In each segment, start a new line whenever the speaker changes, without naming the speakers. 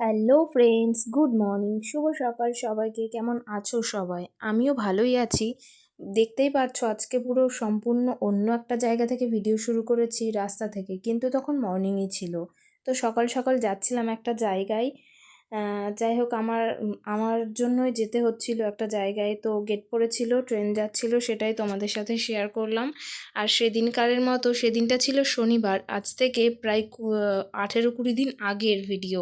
Hello friends, good morning, শুভ সকাল সবাইকে। কেমন আছো সবাই? আমিও ভালোই আছি। দেখতেই পাচ্ছো আজকে পুরো সম্পূর্ণ অন্য একটা জায়গা থেকে ভিডিও শুরু করেছি, রাস্তা থেকে, কিন্তু তখন মর্নিংই ছিল। তো সকাল সকাল যাচ্ছিলাম একটা জায়গায়। যাই হোক, আমার জন্যই যেতে হচ্ছিল একটা জায়গায়। তো গেট পড়েছিল, ট্রেন যাচ্ছিল, সেটাই তোমাদের সাথে শেয়ার করলাম। আর সেদিনকারের মতো, সেদিনটা ছিল শনিবার, আজ থেকে প্রায় 18-20 দিন আগের ভিডিও।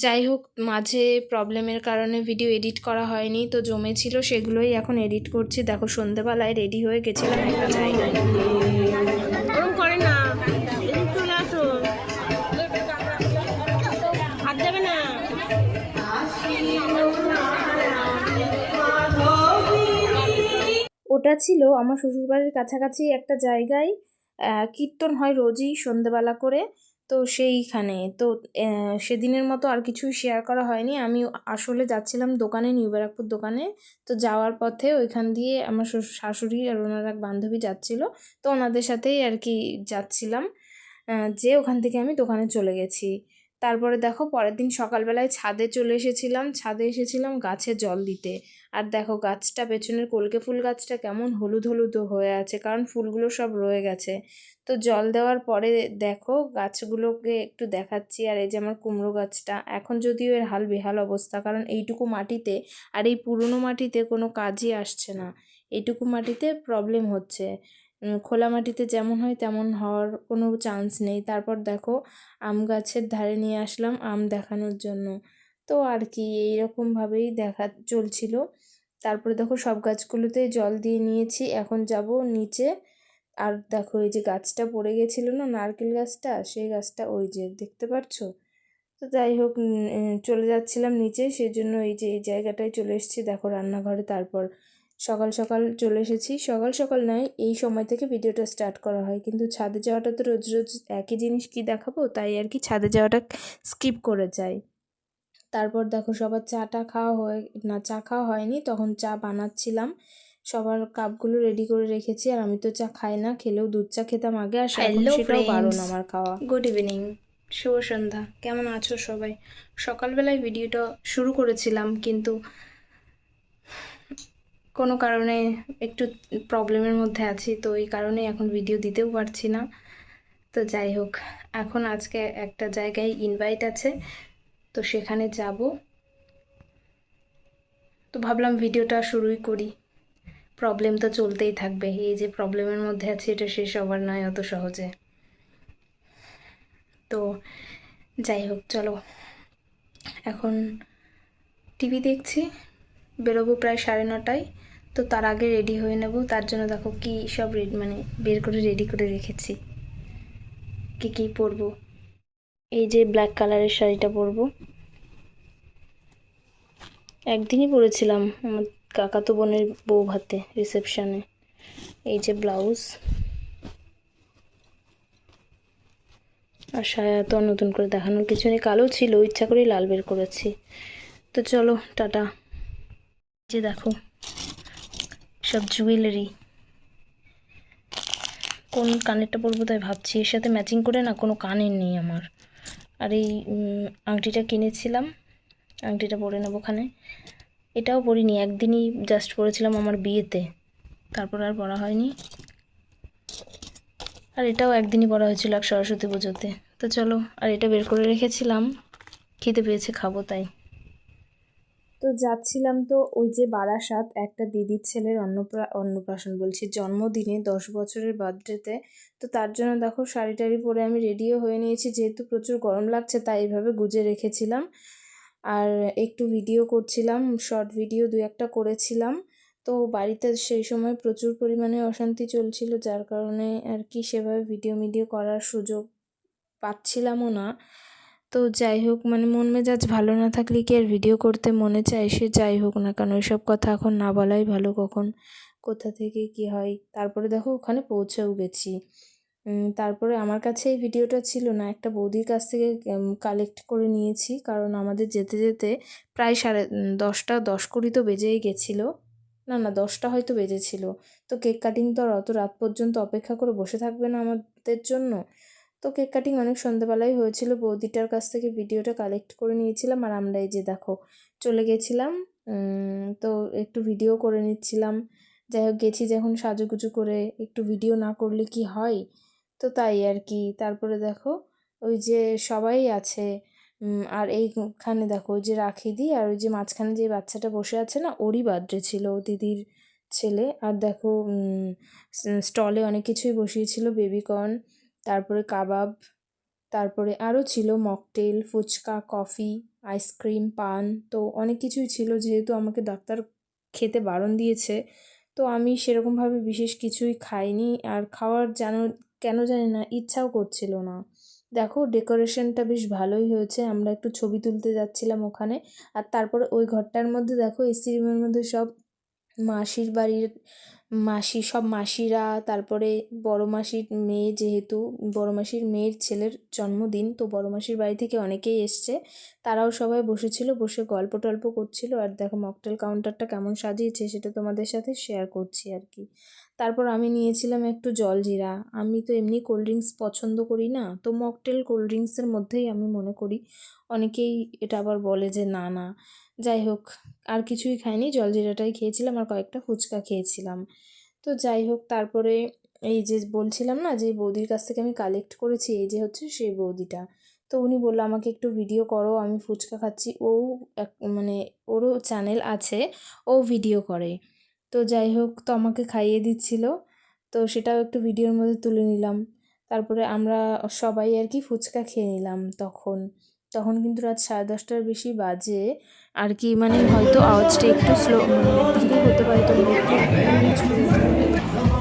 যাই হোক, মাঝে প্রবলেমের কারণে ভিডিও এডিট করা হয়নি, তো জমেছিল, সেগুলোই এখন এডিট করছি। দেখো, সন্ধেবেলায় রেডি হয়ে গেছিলাম একটা জায়গায়।
ওরকম করে না, এদিক চলে আসো, হাত যাবে না।
ওটা ছিল আমার শ্বশুরবাড়ির কাছাকাছি একটা জায়গায়। কীর্তন হয় রোজই সন্ধেবেলা করে। তো সেইখানে তো সেদিনের মতো আর কিছুই শেয়ার করা হয়নি। আমি আসলে যাচ্ছিলাম দোকানে, নিউ ব্যারাকপুর দোকানে। তো যাওয়ার পথে ওইখান দিয়ে আমার শাশুড়ি আর ওনার এক বান্ধবী যাচ্ছিল। তো ওনাদের সাথেই আর কি যাচ্ছিলাম। যে ওখান থেকে আমি দোকানে চলে গেছি। তারপরে দেখো, পরের দিন সকালবেলায় ছাদে এসেছিলাম গাছে জল দিতে। আর দেখো, গাছটা, পেছনের কলকে ফুল গাছটা কেমন হলুদ হলুদ হয়ে আছে, কারণ ফুলগুলো সব রয়ে গেছে। তো জল দেওয়ার পরে দেখো, গাছগুলোকে একটু দেখাচ্ছি। আর এই যে আমার কুমড়ো গাছটা, এখন যদিও এর হাল বেহাল অবস্থা, কারণ এইটুকু মাটিতে আর এই পুরনো মাটিতে কোনো কাজই আসছে না। এইটুকু মাটিতে প্রবলেম হচ্ছে। খোলা মাটিতে যেমন হয় তেমন হওয়ার কোনো চান্স নেই। তারপর দেখো, আম গাছের ধারে নিয়ে আসলাম আম দেখানোর জন্য। তো আর কি এইরকমভাবেই দেখা চলছিল। তারপরে দেখো, সব গাছগুলোতে জল দিয়ে নিয়েছি, এখন যাব নিচে। আর দেখো, এই যে গাছটা পড়ে গেছিল না, নারকেল গাছটা, সেই গাছটা ওই যে দেখতে পাচ্ছো। তো যাই হোক, চলে যাচ্ছিলাম নিচে, সেই জন্য এই যে এই জায়গাটায় চলে এসেছি, দেখো রান্নাঘরে। তারপর সকাল সকাল চলে এসেছি। সকাল সকাল নয়, এই সময় থেকে ভিডিওটা স্টার্ট করা হয়, কিন্তু ছাদে যাওয়াটা তো রোজ রোজ একই জিনিস কি দেখাবো, তাই আর কি ছাদে যাওয়াটা স্কিপ করে যাই। তারপর দেখো, সবার চাটা খাওয়া চা খাওয়া হয়নি, তখন চা বানাচ্ছিলাম। সবার কাপগুলো রেডি করে রেখেছি। আর আমি তো চা খাই না, খেলেও দুধ চা খেতাম আগে, আর এখন
হ্যালো
সেটাও বারণ
ফ্রেন্ডস,
আমার খাওয়া।
গুড ইভিনিং, শুভ সন্ধ্যা। কেমন আছো সবাই? সকালবেলায় ভিডিওটা শুরু করেছিলাম, কিন্তু কোনো কারণে একটু প্রবলেমের মধ্যে আছি, তো এই কারণে এখন ভিডিও দিতেও পারছি না। তো যাই হোক, এখন আজকে একটা জায়গায় ইনভাইট আছে, তো সেখানে যাব। তো ভাবলাম ভিডিওটা শুরুই করি। প্রবলেম তো চলতেই থাকবে, এই যে প্রবলেমের মধ্যে আছি, এটা শেষ হবার নয় অত সহজে। তো যাই হোক, চলো, এখন টিভি দেখছি, বেরোবো প্রায় 9:30টায়। তো তার আগে রেডি হয়ে নেব। তার জন্য দেখো কি সব বের করে রেডি করে রেখেছি, কি পরবো। এই যে ব্ল্যাক কালারের শাড়িটা পরবো, একদিনই পরেছিলাম আমার কাকাতো বোনের বউ ভাতে, রিসেপশনে। এই যে ব্লাউজ, আর সায়া তো আর নতুন করে দেখানোর কিছু নেই, কালো ছিল, ইচ্ছা করেই লাল বের করেছি। তো চলো, টাটা। যে দেখো, সব জুয়েলারি, কোন কানেরটা পরবো তাই ভাবছি। এর সাথে ম্যাচিং করে না কোনো কানের নেই আমার। আর এই আংটিটা কিনেছিলাম, আংটিটা পরে নেবো ওখানে। এটাও পরিনি, একদিনই জাস্ট পরেছিলাম আমার বিয়েতে, তারপর আর পরা হয়নি। আর এটাও একদিনই পরা হয়েছিল, এক সরস্বতী পুজোতে। তো চলো, আর এটা বের করে রেখেছিলাম, খিদে পেয়েছে, খাবো তাই।
তো যাচ্ছিলাম, তো ওই যে বারাসাত একটা দিদির ছেলের অন্নপ্রাশন বলছি, জন্মদিনে 10 বছরের বার্থডেতে। তো তার জন্য দেখো, শাড়ি টাড়ি পরে আমি রেডিও হয়ে নিয়েছি, যেহেতু প্রচুর গরম লাগছে তাই এইভাবে গুজে রেখেছিলাম। আর একটু ভিডিও করছিলাম, শর্ট ভিডিও 2-1টা করেছিলাম। তো বাড়িতে সেই সময় প্রচুর পরিমাণে অশান্তি চলছিল, যার কারণে আর কি সেভাবে ভিডিও করার সুযোগ পাচ্ছিলামও না। তো যাই হোক, মানে মন মেজাজ ভালো না থাকলে কি আর ভিডিও করতে মনে চায়? সে যাই হোক না কেন, এসব কথা এখন না বলাই ভালো, কখন কোথা থেকে কি হয়। তারপরে দেখো, ওখানে পৌঁছেও গেছি। তারপরে আমার কাছে এই ভিডিওটা ছিল না, একটা বৌদির কাছ থেকে কালেক্ট করে নিয়েছি, কারণ আমাদের যেতে যেতে প্রায় 10:30 তো বেজেই গেছিলো। না, 10টা হয়তো বেজেছিল। তো কেক কাটিং তো আর অত রাত পর্যন্ত অপেক্ষা করে বসে থাকবে না আমাদের জন্য। তো কেক কাটিং অনেক সন্ধ্যেবেলায় হয়েছিল, বৌদিটার কাছ থেকে ভিডিওটা কালেক্ট করে নিয়েছিলাম। আর আমরা এই যে দেখো চলে গেছিলাম, তো একটু ভিডিও করে নিচ্ছিলাম। যাই হোক গেছি যখন সাজুগুজু করে একটু ভিডিও না করলে কি হয়, তো তাই আর কি। তারপরে দেখো ওই যে সবাই আছে, আর এইখানে দেখো ওই যে রাখিদি আর ওই যে মাঝখানে যে বাচ্চাটা বসে আছে না, ওরই বার্থডে ছিল, ও দিদির ছেলে। আর দেখো স্টলে অনেক কিছুই বসিয়েছিল, বেবিকর্ন, তারপরে কাবাব, তারপরে আরও ছিল মকটেল, ফুচকা, কফি, আইসক্রিম, পান, তো অনেক কিছুই ছিল। যেহেতু আমাকে ডাক্তার খেতে বারণ দিয়েছে, তো আমি সেরকমভাবে বিশেষ কিছুই খাইনি, আর খাওয়ার কেন জানি না ইচ্ছাও করছিল না। দেখো ডেকোরেশনটা বেশ ভালোই হয়েছে, আমরা একটু ছবি তুলতে যাচ্ছিলাম ওখানে। আর তারপরে ওই ঘরটার মধ্যে দেখো এসি রুমের মধ্যে সব মাসির বাড়ির সব মাসিরা, তারপরে বড় মাসির মেয়ে, যেহেতু বড় মাসির মেয়ের ছেলের জন্মদিন, তো বড় মাসির বাড়ি থেকে অনেকেই এসছে, তারাও সবাই বসেছিল, বসে গল্প টল্প করছিল। আর দেখো মকটেল কাউন্টারটা কেমন সাজিয়েছে সেটা তোমাদের সাথে শেয়ার করছি আর কি। তারপর আমি নিয়েছিলাম একটু জলজিরা, আমি তো এমনি কোল্ড ড্রিঙ্কস পছন্দ করি না, তো মকটেল কোল্ড ড্রিঙ্কসের মধ্যেই আমি মনে করি। অনেকেই এটা আবার বলে যে না না, যাই হোক আর কিছুই খাইনি, জলজিরাটাই খেয়েছিলাম আর কয়েকটা ফুচকা খেয়েছিলাম। তো যাই হোক তারপরে এই যে বলছিলাম না যে বৌদির কাছ থেকে আমি কালেক্ট করেছি, এই যে হচ্ছে সেই বৌদিটা। তো উনি বললো আমাকে একটু ভিডিও করো, আমি ফুচকা খাচ্ছি। মানে ওরও চ্যানেল আছে, ও ভিডিও করে। তো যাই হোক তো আমাকে খাইয়ে দিচ্ছিল, তো সেটাও একটু ভিডিওর মধ্যে তুলে নিলাম। তারপরে আমরা সবাই আর কি ফুচকা খেয়ে নিলাম। তখন তখন কিন্তু রাত 10:30টার বেশি বাজে আর কি, মানে হয়তো আওয়াজটা একটু স্লো মানে ধীরে হতে পারে, তোমরা একটু ম্যানেজ করে নিও।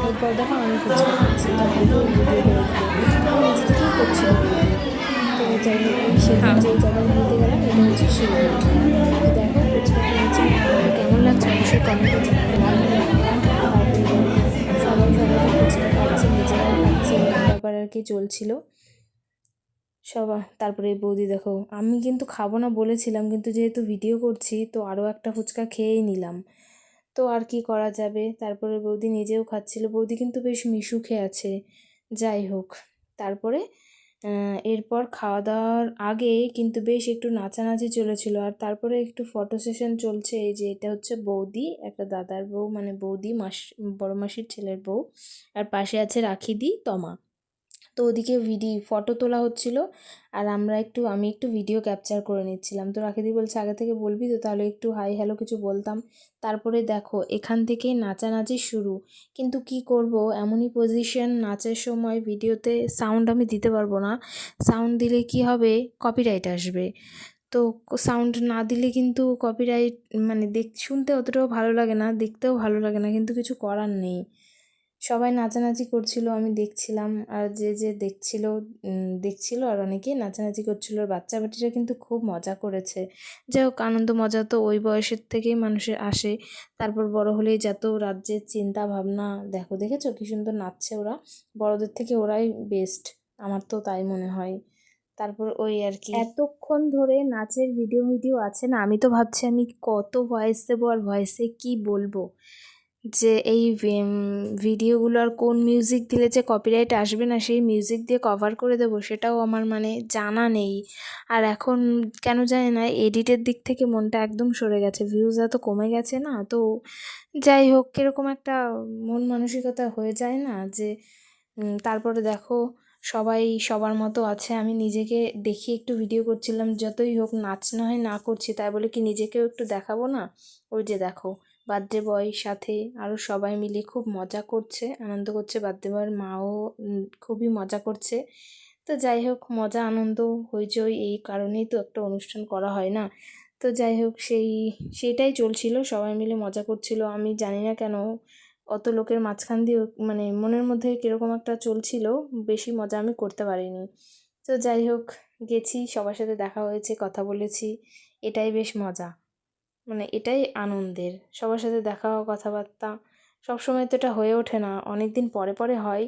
এরপর দেখো আমি ফুচকা খাচ্ছি, আমাকেও ভিডিও করে দিল, মানে নিজে থেকেই করছিল বৌদি। তো যাই হোক এই সেদিন যেই জায়গায় নিতে গেলাম এটা হচ্ছে সেই জায়গা। তো দেখো ফুচকা খেয়েছি, তোমাদের কেমন লাগছে অবশ্যই কমেন্টে জানিও। তারপরে দেখো সবাই সবাইকে ফুচকা খাচ্ছে, নিজেরাও খাচ্ছে, এরকম ব্যাপার আর কি চলছিল সবার। তারপরে বৌদি দেখো, আমি কিন্তু খাবো না বলেছিলাম, কিন্তু যেহেতু ভিডিও করছি তো আরও একটা ফুচকা খেয়েই নিলাম। তো আর কি করা যাবে, তারপরে বৌদি নিজেও খাচ্ছিল, বৌদি কিন্তু বেশ মিশুকে আছে। যাই হোক তারপরে এরপর খাওয়া দাওয়ার আগে কিন্তু বেশ একটু নাচানাচি চলেছিল, আর তারপরে একটু ফটো সেশন চলছে। এই যে এটা হচ্ছে বৌদি, একটা দাদার বউ, মানে বৌদি বড় মাসির ছেলের বউ, আর পাশে আছে রাখিদি, তমা। তো ওদিকে ফটো তোলা হচ্ছিল, আর আমি একটু ভিডিও ক্যাপচার করে নিচ্ছিলাম। তো রাখিদি বলছে আগে থেকে বলবি তো, তাহলে একটু হাই হ্যালো কিছু বলতাম। তারপরে দেখো এখান থেকেই নাচানাচি শুরু, কিন্তু কি করব, এমনই পজিশন, নাচের সময় ভিডিওতে সাউন্ড আমি দিতে পারবো না। সাউন্ড দিলে কি হবে, কপিরাইট আসবে। তো সাউন্ড না দিলে কিন্তু কপিরাইট, মানে শুনতে অতটাও ভালো লাগে না, দেখতেও ভালো লাগে না, কিন্তু কিছু করার নেই। সবাই নাচানাচি করছিল, আমি দেখছিলাম, আর যে দেখছিল, আর অনেকেই নাচানাচি করছিল। আর বাচ্চা বাটিরা কিন্তু খুব মজা করেছে। যাই হোক আনন্দ মজা তো ওই বয়সের থেকেই মানুষের আসে, তারপর বড় হলেই যত রাজ্যের চিন্তা ভাবনা। দেখেছো কি সুন্দর নাচছে ওরা, বড়দের থেকে ওরাই বেস্ট, আমার তো তাই মনে হয়। তারপর ওই আর কি এতক্ষণ ধরে নাচের ভিডিও আছে না, আমি তো ভাবছি আমি কত ভয়েস দেবো আর ভয়েসে কি বলবো, যে এই ভিডিওগুলো আর কোন মিউজিক দিলে যে কপিরাইট আসবে না, সেই মিউজিক দিয়ে কভার করে দেবো সেটাও আমার মানে জানা নেই। আর এখন কেন জানি না এডিটের দিক থেকে মনটা একদম সরে গেছে, ভিউজ এত কমে গেছে না। তো যাই হোক কীরকম একটা মন মানসিকতা হয়ে যায় না যে তারপরে দেখো সবাই সবার মতো আছে, আমি নিজেকে দেখি একটু ভিডিও করছিলাম। যতই হোক নাচ না হয় না করছি, তাই বলে কি নিজেকেও একটু দেখাবো না। ওই যে দেখো বার্থডে বয় সাথে আরও সবাই মিলে খুব মজা করছে, আনন্দ করছে, বার্থডে বয়ের মাও খুবই মজা করছে। তো যাই হোক মজা আনন্দ হইচই, এই কারণেই তো একটা অনুষ্ঠান করা হয় না। তো যাই হোক সেটাই চলছিল, সবাই মিলে মজা করছিল। আমি জানি না কেন অত লোকের মাঝখান দিয়ে মানে মনের মধ্যে কীরকম একটা চলছিল, বেশি মজা আমি করতে পারিনি। তো যাই হোক গেছি, সবার সাথে দেখা হয়েছে, কথা বলেছি, এটাই বেশ মজা, মানে এটাই আনন্দের, সবার সাথে দেখা হওয়া, কথাবার্তা। সবসময় তো এটা হয়ে ওঠে না, অনেক দিন পরে পরে হয়,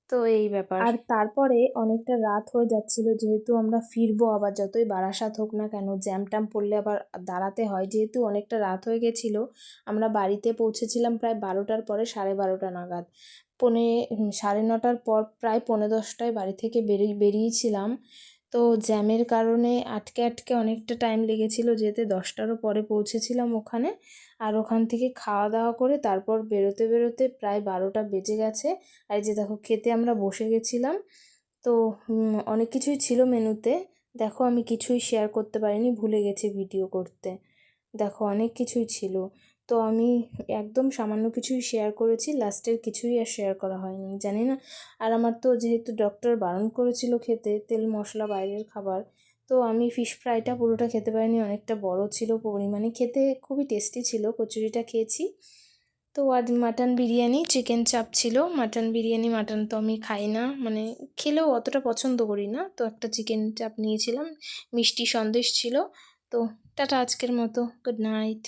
তো এই ব্যাপার। আর তারপরে অনেকটা রাত হয়ে যাচ্ছিল, যেহেতু আমরা ফিরবো আবার, যতই বারাসাত হোক না কেন জ্যাম ট্যাম পড়লে আবার দাঁড়াতে হয়, যেহেতু অনেকটা রাত হয়ে গেছিলো। আমরা বাড়িতে পৌঁছেছিলাম প্রায় 12টার পরে, 12:30 নাগাদ। সাড়ে নটার পর প্রায় 9:45টায় বাড়ি থেকে বেরিয়েছিলাম। তো জ্যামের কারণে আটকে আটকে অনেকটা টাইম লেগেছিলো যেতে, 10টারও পরে পৌঁছেছিলাম ওখানে। আর ওখান থেকে খাওয়া দাওয়া করে তারপর বেরোতে বেরোতে প্রায় 12টা বেজে গেছে। আর এই যে দেখো খেতে আমরা বসে গেছিলাম। তো অনেক কিছুই ছিল মেনুতে, দেখো আমি কিছুই শেয়ার করতে পারিনি, ভুলে গেছি ভিডিও করতে। দেখো অনেক কিছুই ছিল, তো আমি একদম সামান্য কিছুই শেয়ার করেছি, লাস্টের কিছুই আর শেয়ার করা হয়নি, জানি না। আর আমার তো যেহেতু ডক্টর বারণ করেছিল খেতে তেল মশলা বাইরের খাবার, তো আমি ফিশ ফ্রাইটা পুরোটা খেতে পারিনি, অনেকটা বড় ছিল পরিমাণে, খেতে খুবই টেস্টি ছিল, কচুরিটা খেয়েছি। তো আজ মাটন বিরিয়ানি চিকেন চাপ ছিল। মাটন বিরিয়ানি, মাটন তো আমি খাই না, মানে খেলেও অতটা পছন্দ করি না, তো একটা চিকেন চাপ নিয়েছিলাম, মিষ্টি সন্দেশ ছিল। তো টাটা আজকের মতো, গুড নাইট।